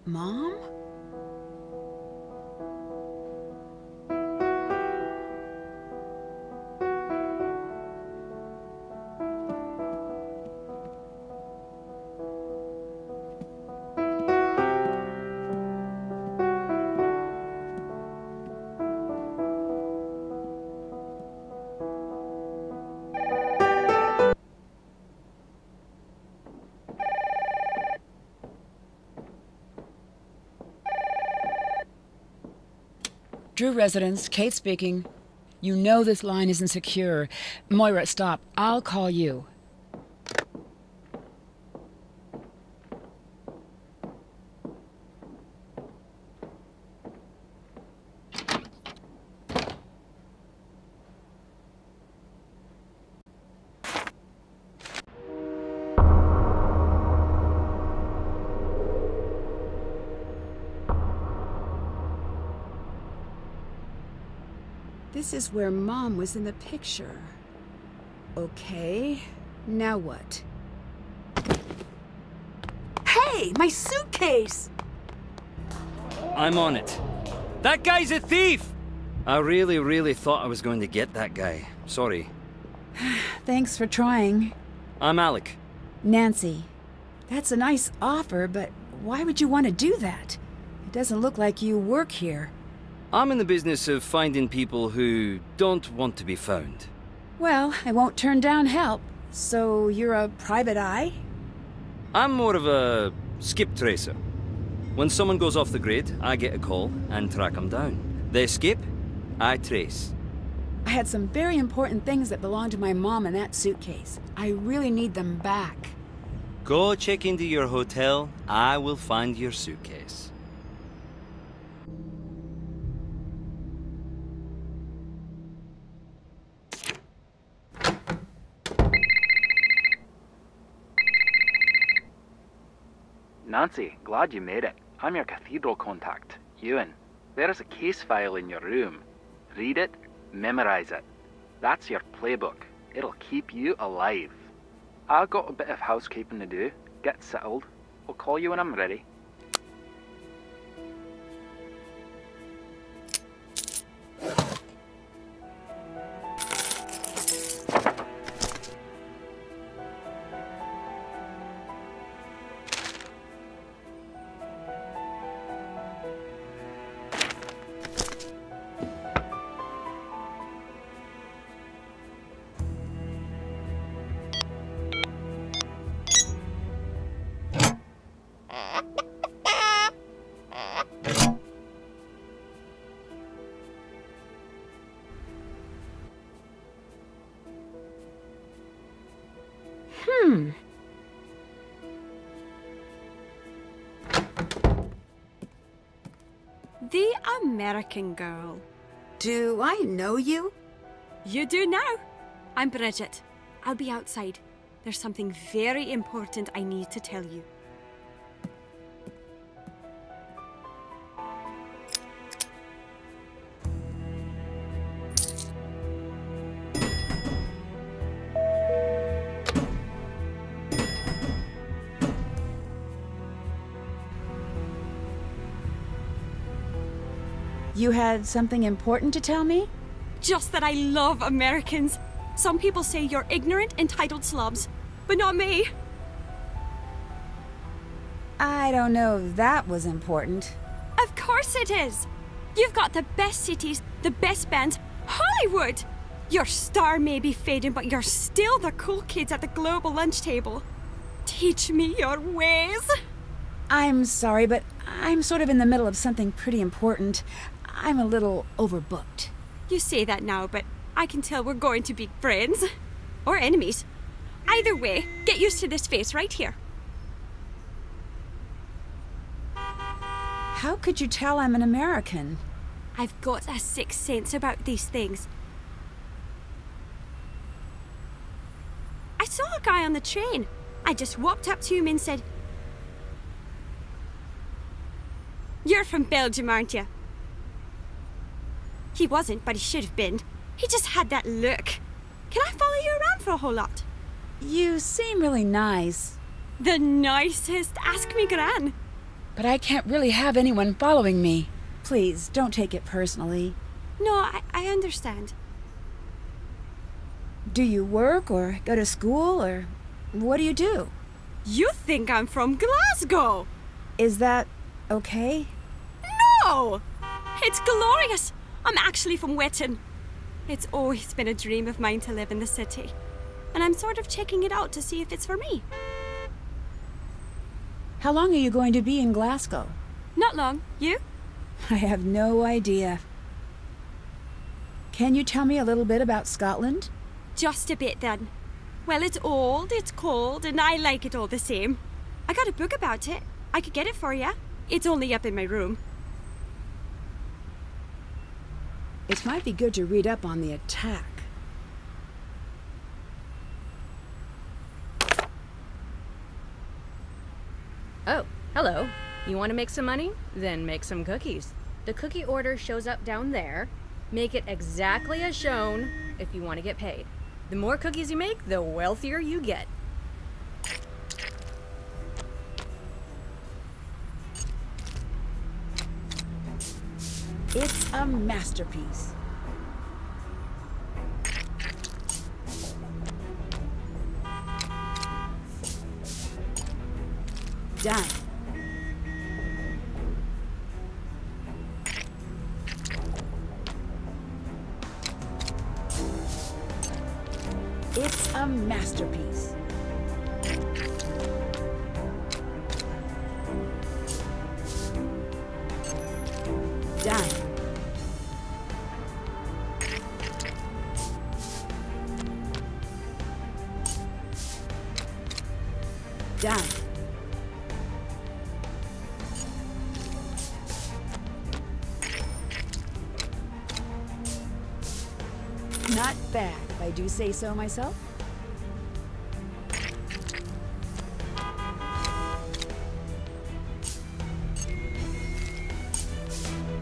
Mom? Drew residence, Kate speaking. You know this line isn't secure. Moira, stop. I'll call you. This is where Mom was in the picture. Okay, now what? Hey, my suitcase! I'm on it. That guy's a thief! I really thought I was going to get that guy. Sorry. Thanks for trying. I'm Alec. Nancy. That's a nice offer, but why would you want to do that? It doesn't look like you work here. I'm in the business of finding people who don't want to be found. Well, I won't turn down help. So you're a private eye? I'm more of a skip tracer. When someone goes off the grid, I get a call and track them down. They skip, I trace. I had some very important things that belonged to my mom in that suitcase. I really need them back. Go check into your hotel. I will find your suitcase. Nancy, glad you made it. I'm your cathedral contact, Ewan. There is a case file in your room. Read it, memorize it. That's your playbook. It'll keep you alive. I've got a bit of housekeeping to do. Get settled. I'll call you when I'm ready. The American girl. Do I know you? You do now. I'm Bridget. I'll be outside. There's something very important I need to tell you. You had something important to tell me? Just that I love Americans. Some people say you're ignorant, entitled slobs, but not me. I don't know if that was important. Of course it is. You've got the best cities, the best bands, Hollywood. Your star may be fading, but you're still the cool kids at the global lunch table. Teach me your ways. I'm sorry, but I'm sort of in the middle of something pretty important. I'm a little overbooked. You say that now, but I can tell we're going to be friends. Or enemies. Either way, get used to this face right here. How could you tell I'm an American? I've got a sixth sense about these things. I saw a guy on the train. I just walked up to him and said, "You're from Belgium, aren't you?" He wasn't, but he should have been. He just had that look. Can I follow you around for a whole lot? You seem really nice. The nicest. Ask me, Gran. but I can't really have anyone following me. Please, don't take it personally. No, I understand. Do you work or go to school or what do you do? You think I'm from Glasgow? Is that okay? No! It's glorious! I'm actually from Witten. It's always been a dream of mine to live in the city. And I'm sort of checking it out to see if it's for me. How long are you going to be in Glasgow? Not long. You? I have no idea. Can you tell me a little bit about Scotland? Just a bit then. Well, it's old, it's cold, and I like it all the same. I got a book about it. I could get it for you. It's only up in my room. It might be good to read up on the attack. Oh, hello. You want to make some money? Then make some cookies. The cookie order shows up down there. Make it exactly as shown if you want to get paid. The more cookies you make, the wealthier you get. It's a masterpiece. Done. It's a masterpiece. Done. Done. Not bad, if I do say so myself.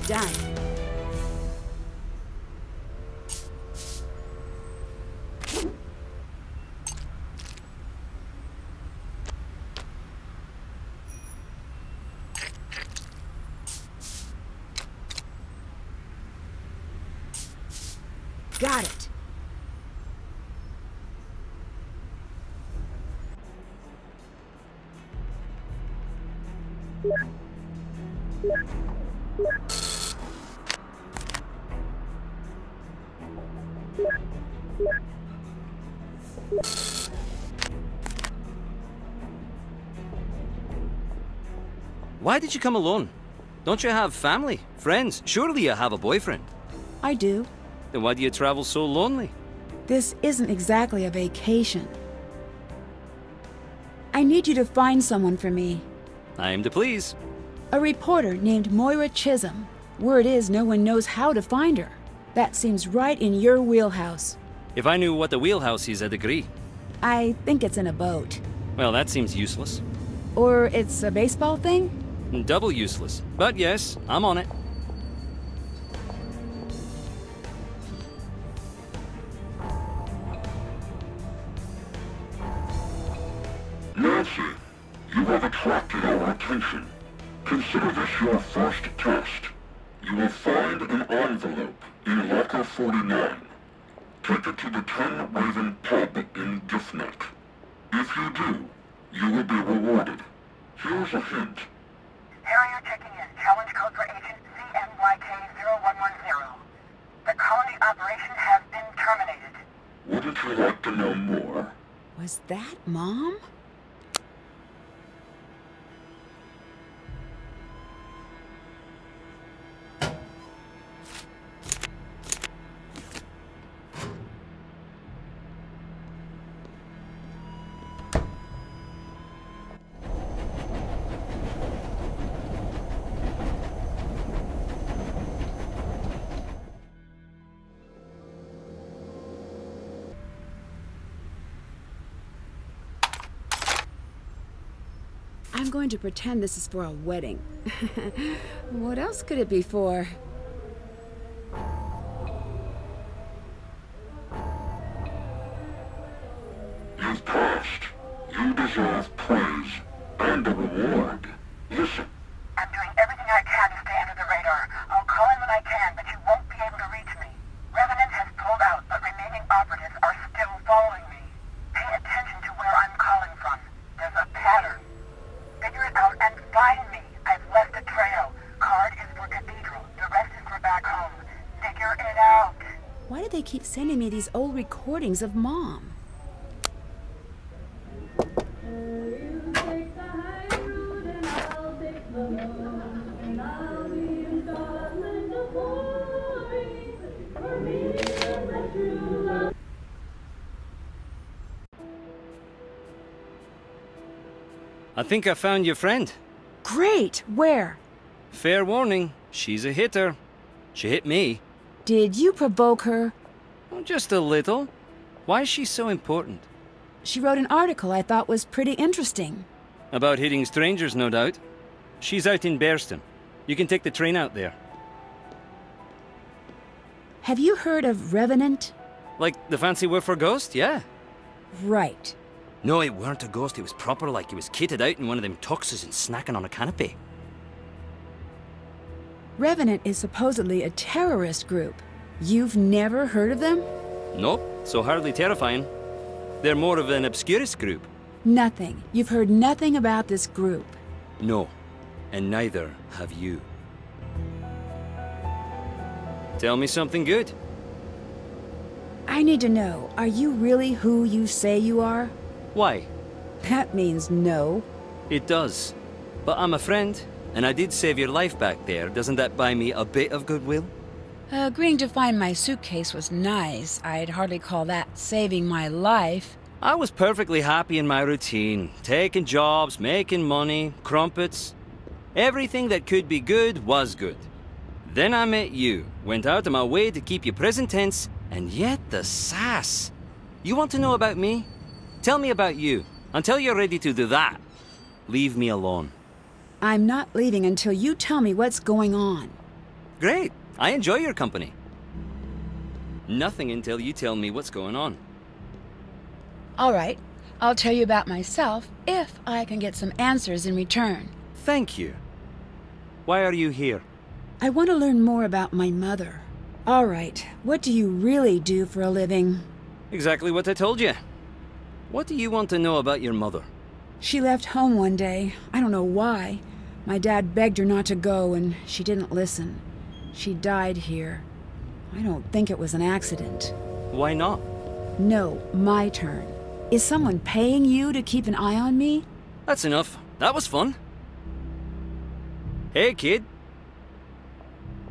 Done. Got it. Why did you come alone? Don't you have family, friends? Surely you have a boyfriend. I do. Then why do you travel so lonely? This isn't exactly a vacation. I need you to find someone for me. I aim to please. A reporter named Moira Chisholm. Word is no one knows how to find her. That seems right in your wheelhouse. If I knew what the wheelhouse is, I'd agree. I think it's in a boat. Well, that seems useless. Or it's a baseball thing? Double useless. But yes, I'm on it. Nancy, you have attracted our attention. Consider this your first test. You will find an envelope in locker 49. Take it to the 10 Raven pub in Giffnet. If you do, you will be rewarded. Here's a hint. Harrier checking in. Challenge code for agent CNYK-0110. The colony operation has been terminated. Wouldn't you like to know more? Was that Mom? I'm going to pretend this is for a wedding. What else could it be for? You've passed. You deserve praise and a reward. Listen, do they keep sending me these old recordings of Mom? I think I found your friend. Great! Where? Fair warning, she's a hitter. She hit me. Did you provoke her? Oh, just a little. Why is she so important? She wrote an article I thought was pretty interesting. About hitting strangers, no doubt. She's out in Bearston. You can take the train out there. Have you heard of Revenant? Like the fancy word for ghost, yeah. Right. No, it weren't a ghost, it was proper like he was kitted out in one of them tuxes and snacking on a canopy. Revenant is supposedly a terrorist group. You've never heard of them? Nope, so hardly terrifying. They're more of an obscurist group. Nothing. You've heard nothing about this group. No, and neither have you. Tell me something good. I need to know, are you really who you say you are? Why? That means no. It does. But I'm a friend, and I did save your life back there. Doesn't that buy me a bit of goodwill? Agreeing to find my suitcase was nice. I'd hardly call that saving my life. I was perfectly happy in my routine. Taking jobs, making money, crumpets. Everything that could be good was good. Then I met you. Went out of my way to keep you present tense, and yet the sass. You want to know about me? Tell me about you. Until you're ready to do that, leave me alone. I'm not leaving until you tell me what's going on. Great. I enjoy your company. Nothing until you tell me what's going on. All right. I'll tell you about myself if I can get some answers in return. Thank you. Why are you here? I want to learn more about my mother. All right. What do you really do for a living? Exactly what I told you. What do you want to know about your mother? She left home one day. I don't know why. My dad begged her not to go, and she didn't listen. She died here. I don't think it was an accident. Why not? No, my turn. Is someone paying you to keep an eye on me? That's enough. That was fun. Hey, kid.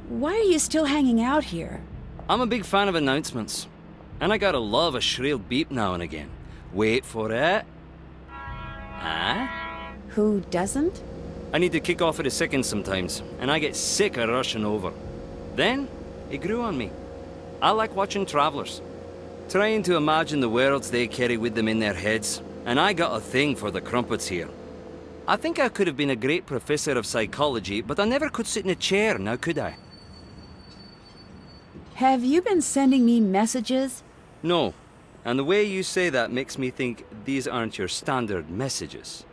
Why are you still hanging out here? I'm a big fan of announcements. And I gotta love a shrill beep now and again. Wait for it. Huh? Who doesn't? I need to kick off at a second sometimes, and I get sick of rushing over. Then, it grew on me. I like watching travelers. Trying to imagine the worlds they carry with them in their heads, and I got a thing for the crumpets here. I think I could have been a great professor of psychology, but I never could sit in a chair, now could I? Have you been sending me messages? No. And the way you say that makes me think these aren't your standard messages.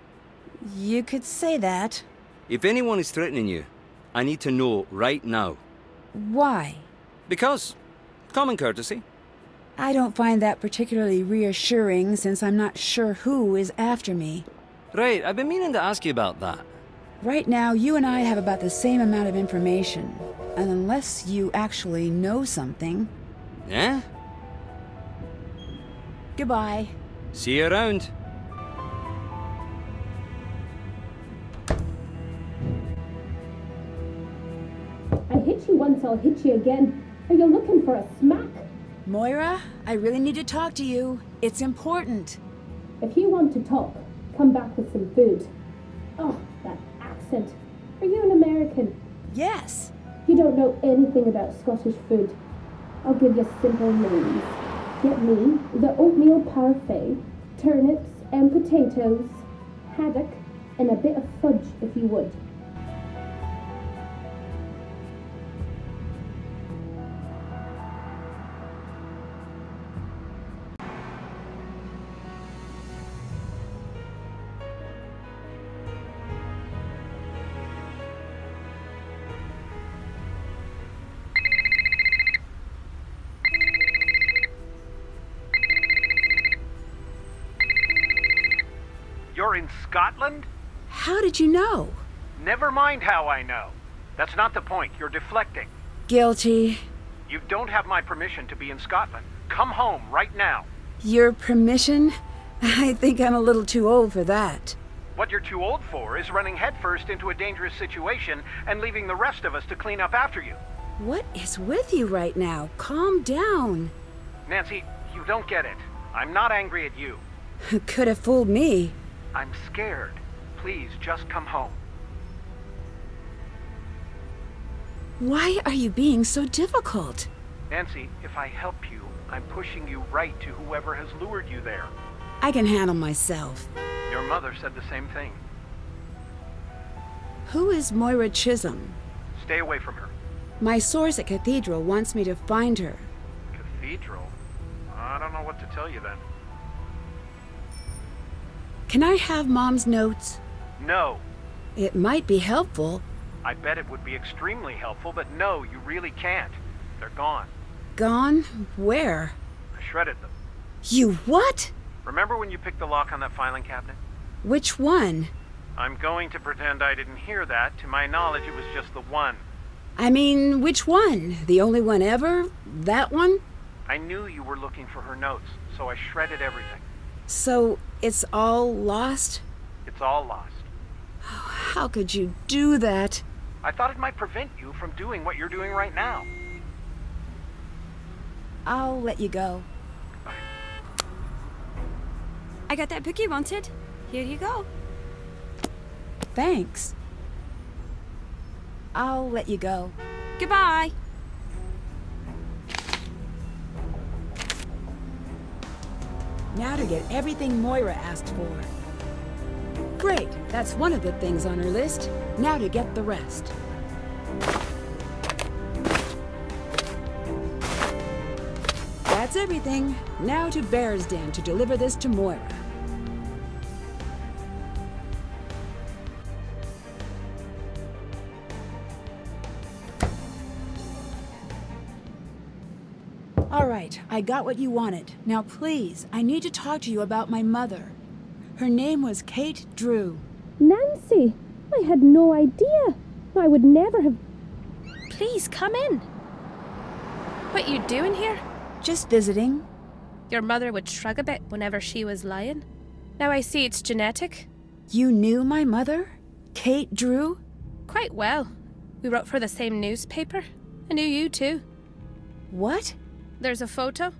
You could say that. If anyone is threatening you, I need to know right now. Why? Because common courtesy. I don't find that particularly reassuring since I'm not sure who is after me. Right, I've been meaning to ask you about that. Right now, you and I have about the same amount of information. And unless you actually know something... Yeah? Goodbye. See you around. I hit you once, I'll hit you again. Are you looking for a smack? Moira, I really need to talk to you. It's important. If you want to talk, come back with some food. Oh, that accent. Are you an American? Yes. You don't know anything about Scottish food. I'll give you simple names. Get me the oatmeal parfait, turnips and potatoes, haddock, and a bit of fudge if you would. You're in Scotland? How did you know? Never mind how I know. That's not the point. You're deflecting. Guilty. You don't have my permission to be in Scotland. Come home right now. Your permission? I think I'm a little too old for that. What you're too old for is running headfirst into a dangerous situation and leaving the rest of us to clean up after you. What is with you right now? Calm down. Nancy, you don't get it. I'm not angry at you. Could have fooled me. I'm scared. Please, just come home. Why are you being so difficult? Nancy, if I help you, I'm pushing you right to whoever has lured you there. I can handle myself. Your mother said the same thing. Who is Moira Chisholm? Stay away from her. My source at Cathedral wants me to find her. Cathedral? I don't know what to tell you then. Can I have Mom's notes? No. It might be helpful. I bet it would be extremely helpful, but no, you really can't. They're gone. Gone? Where? I shredded them. You what? Remember when you picked the lock on that filing cabinet? Which one? I'm going to pretend I didn't hear that. To my knowledge, it was just the one. I mean, which one? The only one ever? That one? I knew you were looking for her notes, so I shredded everything. So, it's all lost? It's all lost. Oh, how could you do that? I thought it might prevent you from doing what you're doing right now. I'll let you go. Bye. I got that book you wanted. Here you go. Thanks. I'll let you go. Goodbye. Now to get everything Moira asked for. Great, that's one of the things on her list. Now to get the rest. That's everything. Now to Bear's Den to deliver this to Moira. All right, I got what you wanted. Now please, I need to talk to you about my mother. Her name was Kate Drew. Nancy, I had no idea. I would never have... Please, come in. What you doing here? Just visiting. Your mother would shrug a bit whenever she was lying. Now I see it's genetic. You knew my mother? Kate Drew? Quite well. We wrote for the same newspaper. I knew you too. What? There's a photo.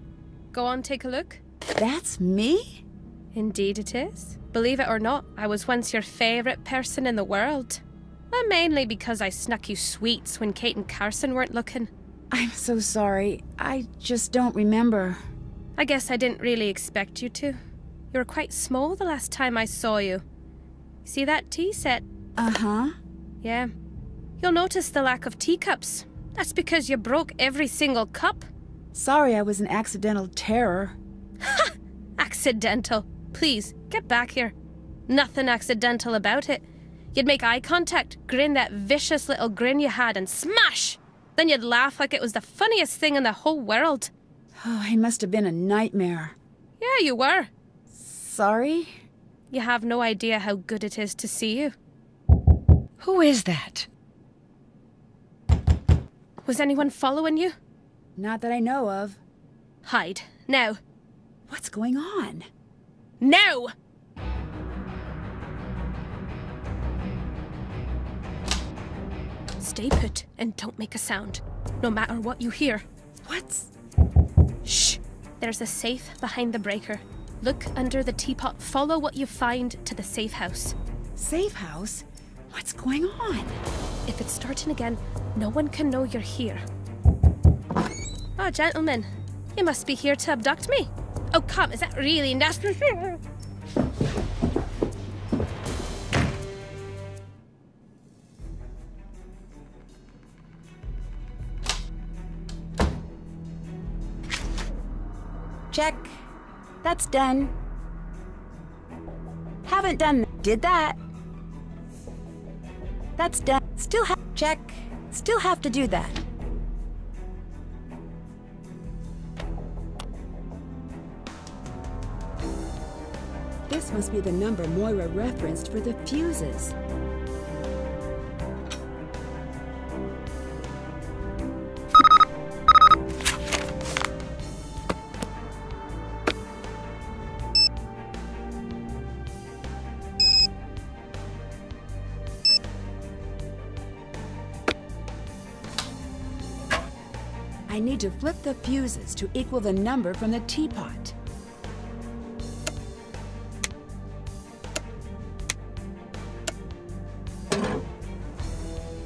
Go on, take a look. That's me? Indeed it is. Believe it or not, I was once your favourite person in the world. Well, mainly because I snuck you sweets when Kate and Carson weren't looking. I'm so sorry. I just don't remember. I guess I didn't really expect you to. You were quite small the last time I saw you. See that tea set? Uh-huh. Yeah. You'll notice the lack of teacups. That's because you broke every single cup. Sorry I was an accidental terror. Ha! Accidental. Please, get back here. Nothing accidental about it. You'd make eye contact, grin that vicious little grin you had, and smash! Then you'd laugh like it was the funniest thing in the whole world. Oh, it must have been a nightmare. Yeah, you were. Sorry? You have no idea how good it is to see you. Who is that? Was anyone following you? Not that I know of. Hide. Now. What's going on? Now! Stay put and don't make a sound, no matter what you hear. What's... Shh! There's a safe behind the breaker. Look under the teapot. Follow what you find to the safe house. Safe house? What's going on? If it's starting again, no one can know you're here. Oh, gentlemen, you must be here to abduct me. Oh, come, is that really nasty? Check. That's done. Haven't done. Did that. That's done. Still check. Still have to do that. This must be the number Moira referenced for the fuses. I need to flip the fuses to equal the number from the teapot.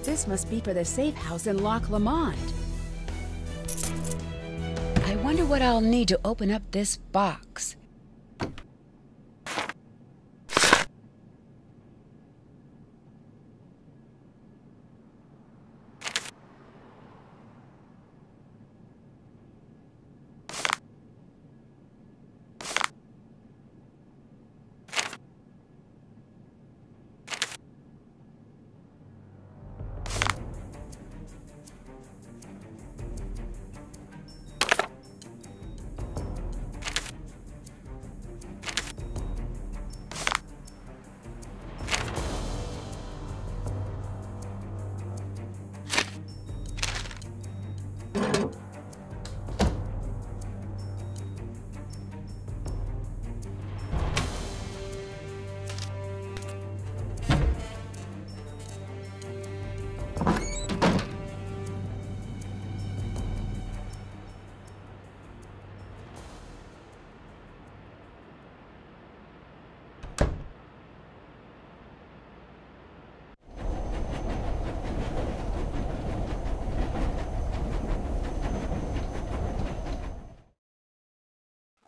This must be for the safe house in Loch Lomond. I wonder what I'll need to open up this box.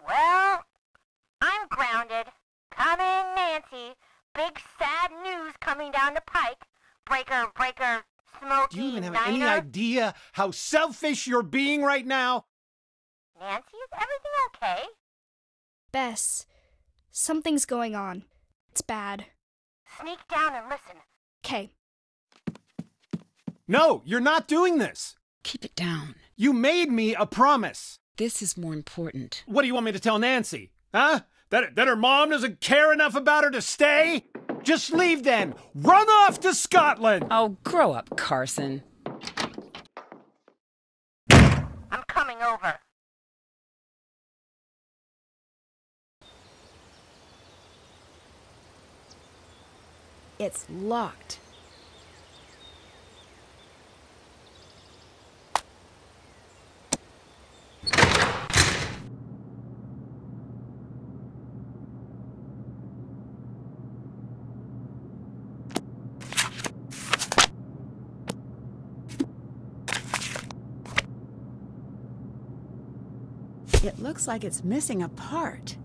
Well, I'm grounded. Coming, Nancy. Big sad news coming down the pike. Breaker, Smokey, Do you even have Niner. any idea how selfish you're being right now? Nancy, is everything okay? Bess, something's going on. It's bad. Sneak down and listen. Okay. No, you're not doing this. Keep it down. You made me a promise. This is more important. What do you want me to tell Nancy? Huh? That her mom doesn't care enough about her to stay? Just leave then. Run off to Scotland. Oh, grow up, Carson. I'm coming over. It's locked. It looks like it's missing a part.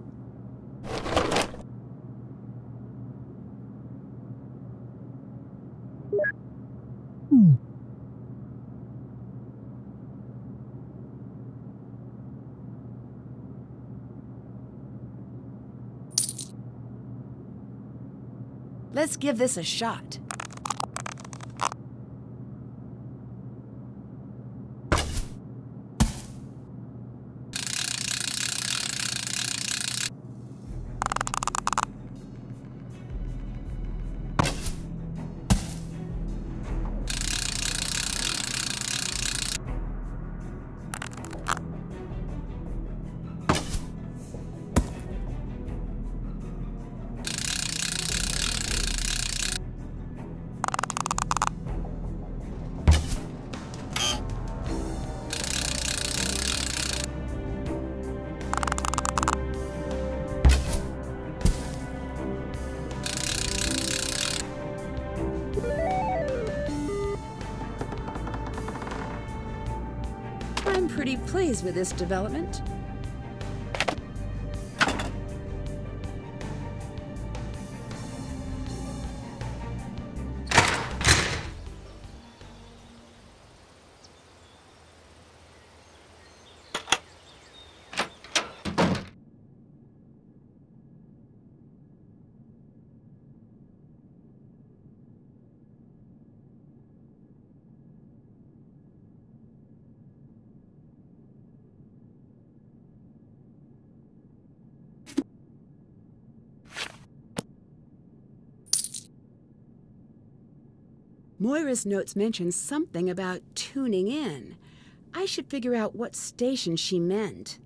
Let's give this a shot. I'm pretty pleased with this development. Moira's notes mention something about tuning in. I should figure out what station she meant.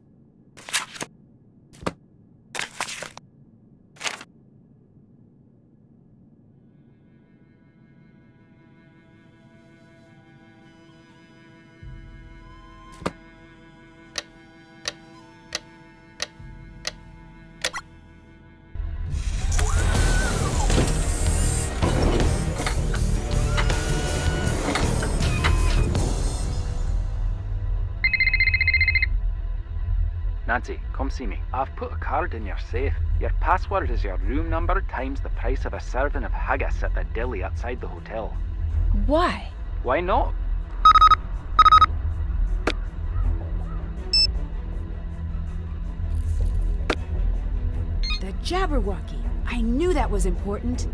Nancy, come see me. I've put a card in your safe. Your password is your room number times the price of a serving of haggis at the deli outside the hotel. Why? Why not? The Jabberwocky. I knew that was important.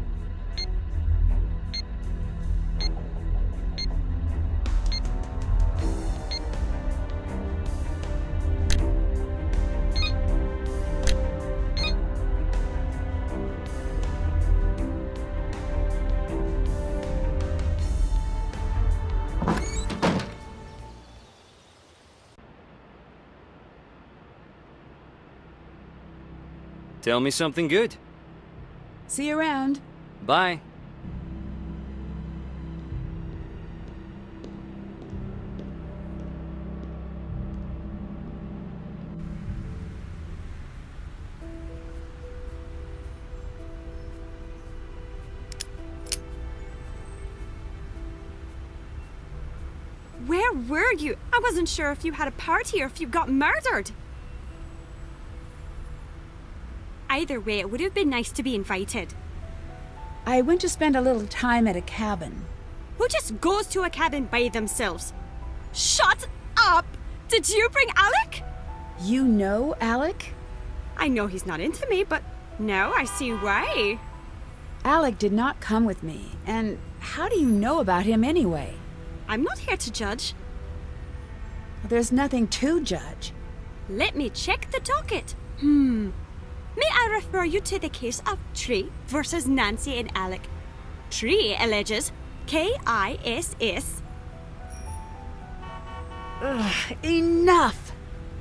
Tell me something good. See you around. Bye. Where were you? I wasn't sure if you had a party or if you got murdered. Either way, it would have been nice to be invited. I went to spend a little time at a cabin. Who just goes to a cabin by themselves? Shut up! Did you bring Alec? You know Alec? I know he's not into me, but now I see why. Alec did not come with me, and how do you know about him anyway? I'm not here to judge. There's nothing to judge. Let me check the docket. May I refer you to the case of Tree versus Nancy and Alec? Tree alleges K-I-S-S. Ugh, enough!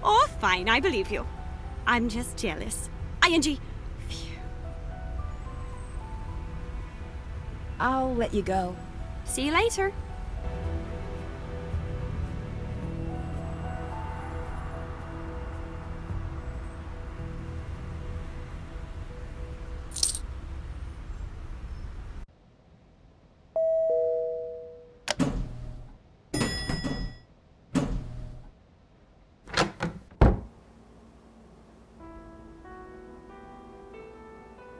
Oh, fine, I believe you. I'm just jealous. ING. I'll let you go. See you later.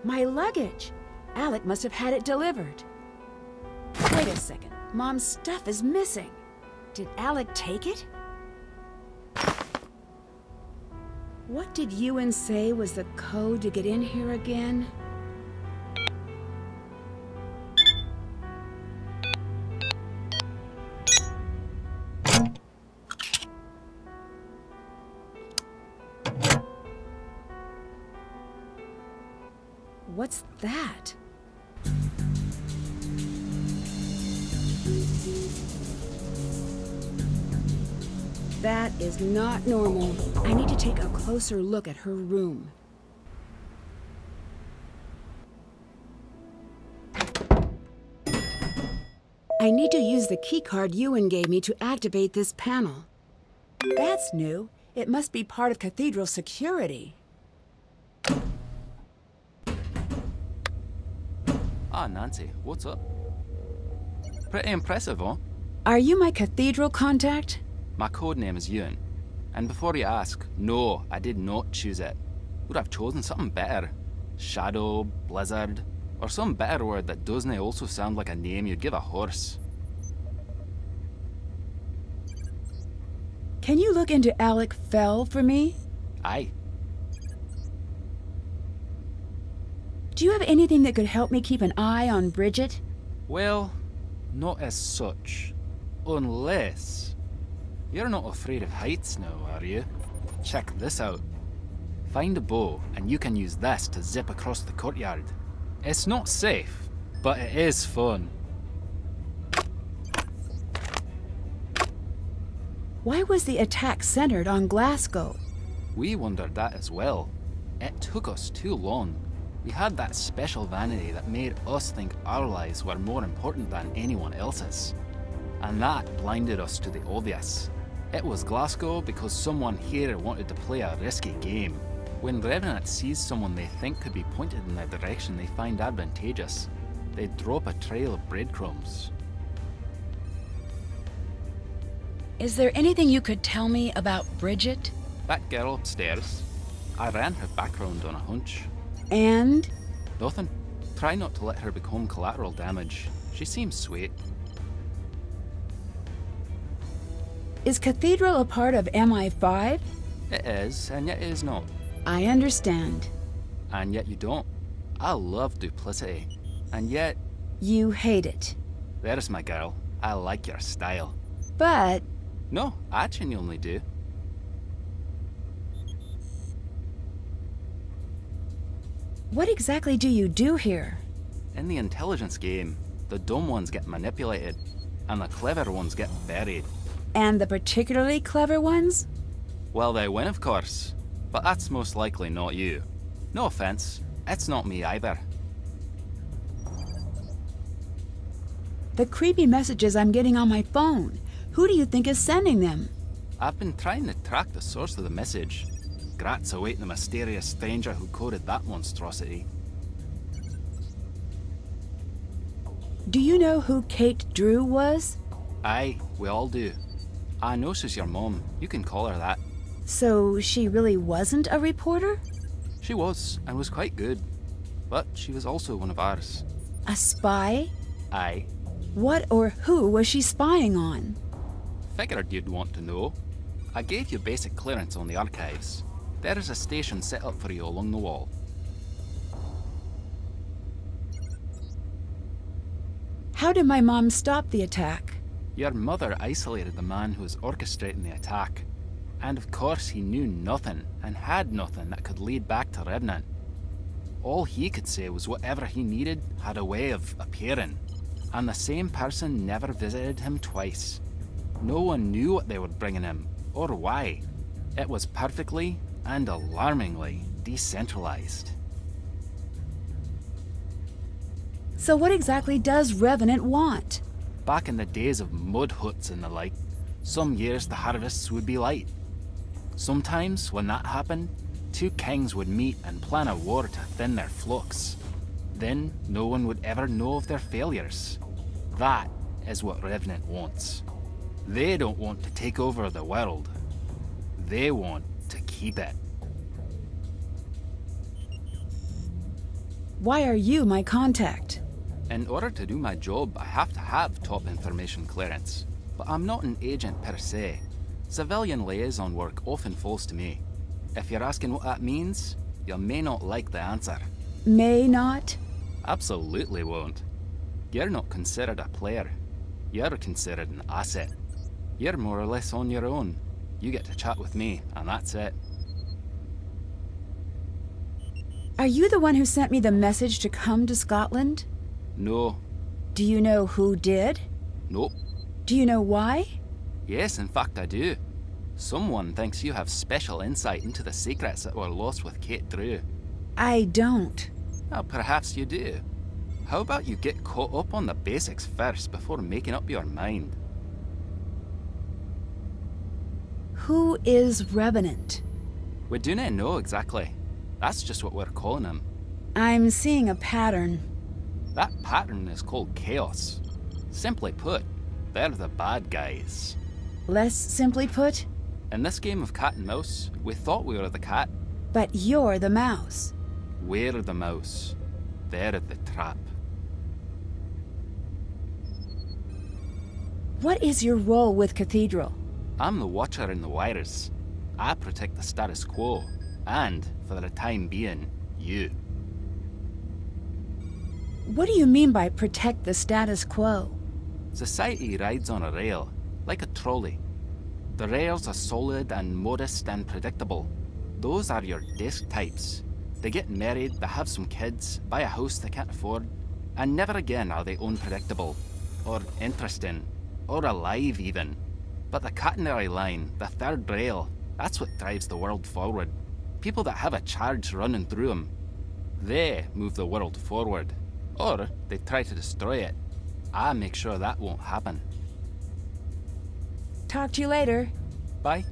My luggage. Alec must have had it delivered. Wait a second. Mom's stuff is missing. Did Alec take it? What did Ewan say was the code to get in here again? What's that? That is not normal. I need to take a closer look at her room. I need to use the keycard Ewan gave me to activate this panel. That's new. It must be part of Cathedral security. Ah, Nancy, what's up? Pretty impressive, huh? Are you my Cathedral contact? My code name is Ewan. And before you ask, no, I did not choose it. Would have chosen something better. Shadow, Blizzard, or some better word that doesn't also sound like a name you'd give a horse. Can you look into Alec Fell for me? Aye. Do you have anything that could help me keep an eye on Bridget? Well, not as such. Unless... You're not afraid of heights now, are you? Check this out. Find a bow, and you can use this to zip across the courtyard. It's not safe, but it is fun. Why was the attack centered on Glasgow? We wondered that as well. It took us too long. We had that special vanity that made us think our lives were more important than anyone else's. And that blinded us to the obvious. It was Glasgow because someone here wanted to play a risky game. When Revenant sees someone they think could be pointed in the direction they find advantageous, they drop a trail of breadcrumbs. Is there anything you could tell me about Bridget? That girl upstairs, I ran her background on a hunch. And? Nothing. Try not to let her become collateral damage. She seems sweet. Is Cathedral a part of MI5? It is, and yet it is not. I understand. And yet you don't. I love duplicity. And yet... You hate it. There's my girl. I like your style. But... No, I genuinely do. What exactly do you do here? In the intelligence game, the dumb ones get manipulated, and the clever ones get buried. And the particularly clever ones? Well, they win, of course. But that's most likely not you. No offense, it's not me either. The creepy messages I'm getting on my phone. Who do you think is sending them? I've been trying to track the source of the message. Grats await the mysterious stranger who coded that monstrosity. Do you know who Kate Drew was? Aye, we all do. I know she's your mom. You can call her that. So she really wasn't a reporter? She was, and was quite good. But she was also one of ours. A spy? Aye. What or who was she spying on? Figured you'd want to know. I gave you basic clearance on the archives. There is a station set up for you along the wall. How did my mom stop the attack? Your mother isolated the man who was orchestrating the attack. And of course he knew nothing, and had nothing that could lead back to Revenant. All he could say was whatever he needed had a way of appearing. And the same person never visited him twice. No one knew what they were bringing him, or why. It was perfectly and alarmingly decentralized. So what exactly does Revenant want? Back in the days of mud huts and the like, some years the harvests would be light. Sometimes, when that happened, two kings would meet and plan a war to thin their flux. Then, no one would ever know of their failures. That is what Revenant wants. They don't want to take over the world. They want to keep it. Why are you my contact? In order to do my job, I have to have top information clearance. But I'm not an agent per se. Civilian liaison work often falls to me. If you're asking what that means, you may not like the answer. May not? Absolutely won't. You're not considered a player. You're considered an asset. You're more or less on your own. You get to chat with me, and that's it. Are you the one who sent me the message to come to Scotland? No. Do you know who did? Nope. Do you know why? Yes, in fact I do. Someone thinks you have special insight into the secrets that were lost with Kate Drew. I don't. Well, perhaps you do. How about you get caught up on the basics first before making up your mind? Who is Revenant? We do not know exactly. That's just what we're calling him. I'm seeing a pattern. That pattern is called chaos. Simply put, they're the bad guys. Less simply put? In this game of cat and mouse, we thought we were the cat. But you're the mouse. We're the mouse. They're the trap. What is your role with Cathedral? I'm the watcher in the wires. I protect the status quo. And, for the time being, you. What do you mean by protect the status quo? Society rides on a rail, like a trolley. The rails are solid and modest and predictable. Those are your desk types. They get married, they have some kids, buy a house they can't afford, and never again are they unpredictable, or interesting, or alive even. But the catenary line, the third rail, that's what drives the world forward. People that have a charge running through them. They move the world forward. Or they try to destroy it. I make sure that won't happen. Talk to you later. Bye.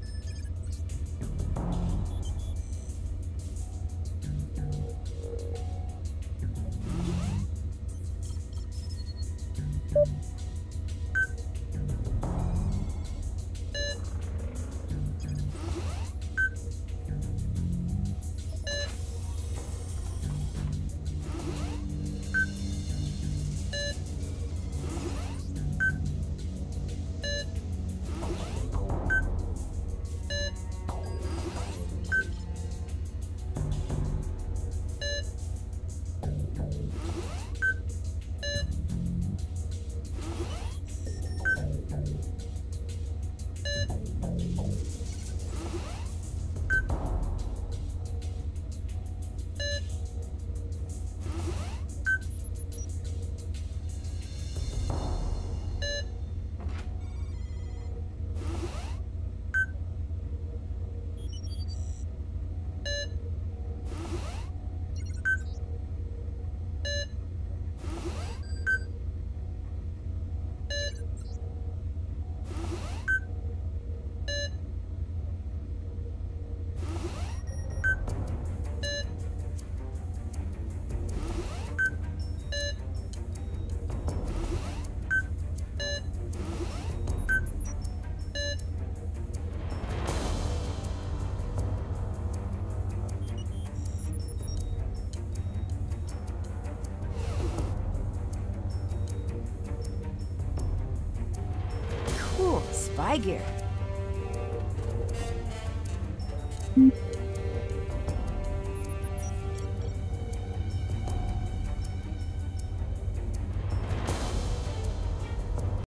high gear.